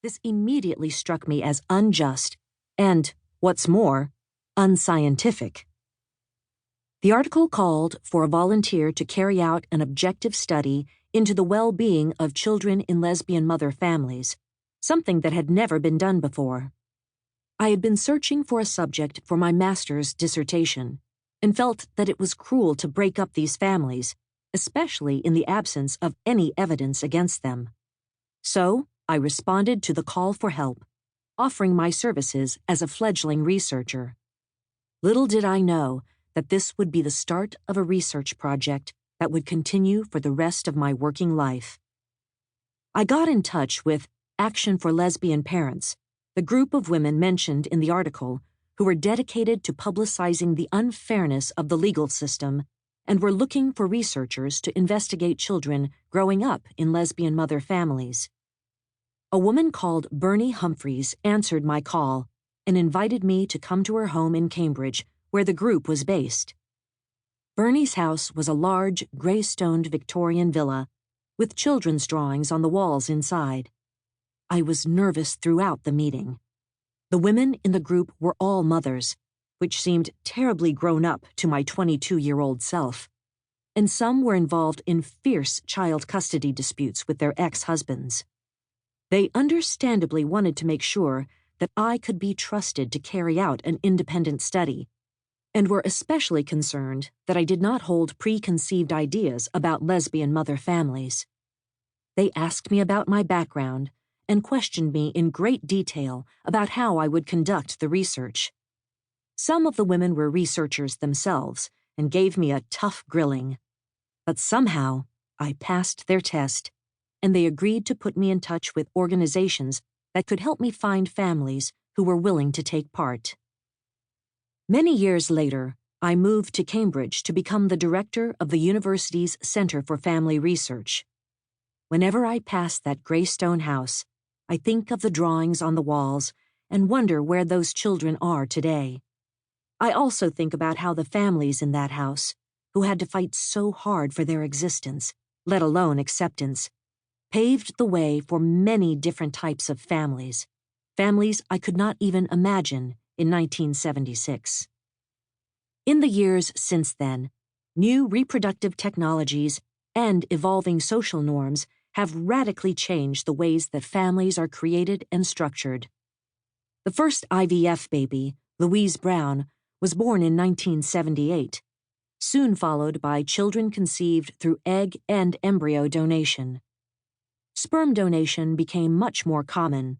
This immediately struck me as unjust and, what's more, unscientific. The article called for a volunteer to carry out an objective study into the well-being of children in lesbian mother families, something that had never been done before. I had been searching for a subject for my master's dissertation and felt that it was cruel to break up these families, especially in the absence of any evidence against them. So, I responded to the call for help, offering my services as a fledgling researcher. Little did I know that this would be the start of a research project that would continue for the rest of my working life. I got in touch with Action for Lesbian Parents, the group of women mentioned in the article who were dedicated to publicizing the unfairness of the legal system and were looking for researchers to investigate children growing up in lesbian mother families. A woman called Bernie Humphreys answered my call and invited me to come to her home in Cambridge, where the group was based. Bernie's house was a large, gray-stoned Victorian villa with children's drawings on the walls inside. I was nervous throughout the meeting. The women in the group were all mothers, which seemed terribly grown up to my 22-year-old self, and some were involved in fierce child custody disputes with their ex-husbands. They understandably wanted to make sure that I could be trusted to carry out an independent study, and were especially concerned that I did not hold preconceived ideas about lesbian mother families. They asked me about my background and questioned me in great detail about how I would conduct the research. Some of the women were researchers themselves and gave me a tough grilling, but somehow I passed their test, and they agreed to put me in touch with organizations that could help me find families who were willing to take part. Many years later, I moved to Cambridge to become the director of the university's Center for Family Research. Whenever I pass that gray stone house, I think of the drawings on the walls and wonder where those children are today. I also think about how the families in that house, who had to fight so hard for their existence, let alone acceptance, paved the way for many different types of families I could not even imagine in 1976. In the years since then, new reproductive technologies and evolving social norms have radically changed the ways that families are created and structured. The first IVF baby, Louise Brown, was born in 1978, soon followed by children conceived through egg and embryo donation. Sperm donation became much more common,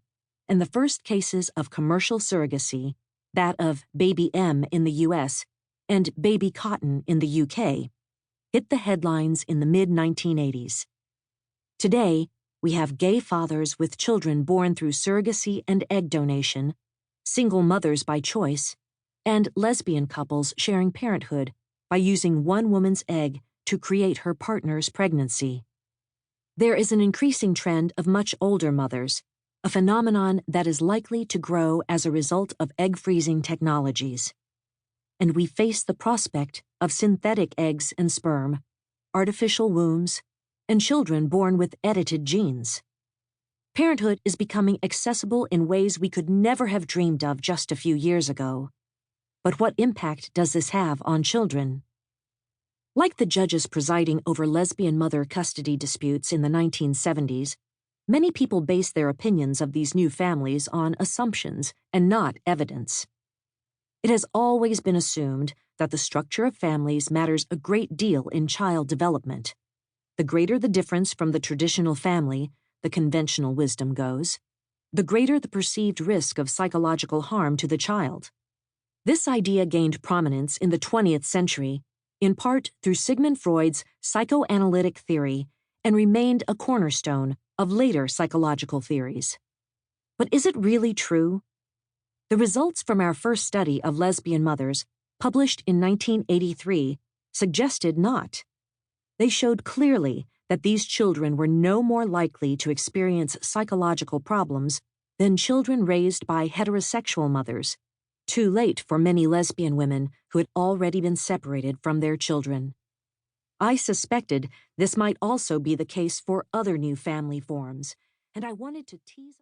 and the first cases of commercial surrogacy, that of Baby M in the US and Baby Cotton in the UK, hit the headlines in the mid-1980s. Today, we have gay fathers with children born through surrogacy and egg donation, single mothers by choice, and lesbian couples sharing parenthood by using one woman's egg to create her partner's pregnancy. There is an increasing trend of much older mothers, a phenomenon that is likely to grow as a result of egg freezing technologies. And we face the prospect of synthetic eggs and sperm, artificial wombs, and children born with edited genes. Parenthood is becoming accessible in ways we could never have dreamed of just a few years ago. But what impact does this have on children? Like the judges presiding over lesbian mother custody disputes in the 1970s, many people base their opinions of these new families on assumptions and not evidence. It has always been assumed that the structure of families matters a great deal in child development. The greater the difference from the traditional family, the conventional wisdom goes, the greater the perceived risk of psychological harm to the child. This idea gained prominence in the 20th century, in part through Sigmund Freud's psychoanalytic theory, and remained a cornerstone of later psychological theories. But is it really true? The results from our first study of lesbian mothers, published in 1983, suggested not. They showed clearly that these children were no more likely to experience psychological problems than children raised by heterosexual mothers, too late for many lesbian women who had already been separated from their children. I suspected this might also be the case for other new family forms, and I wanted to tease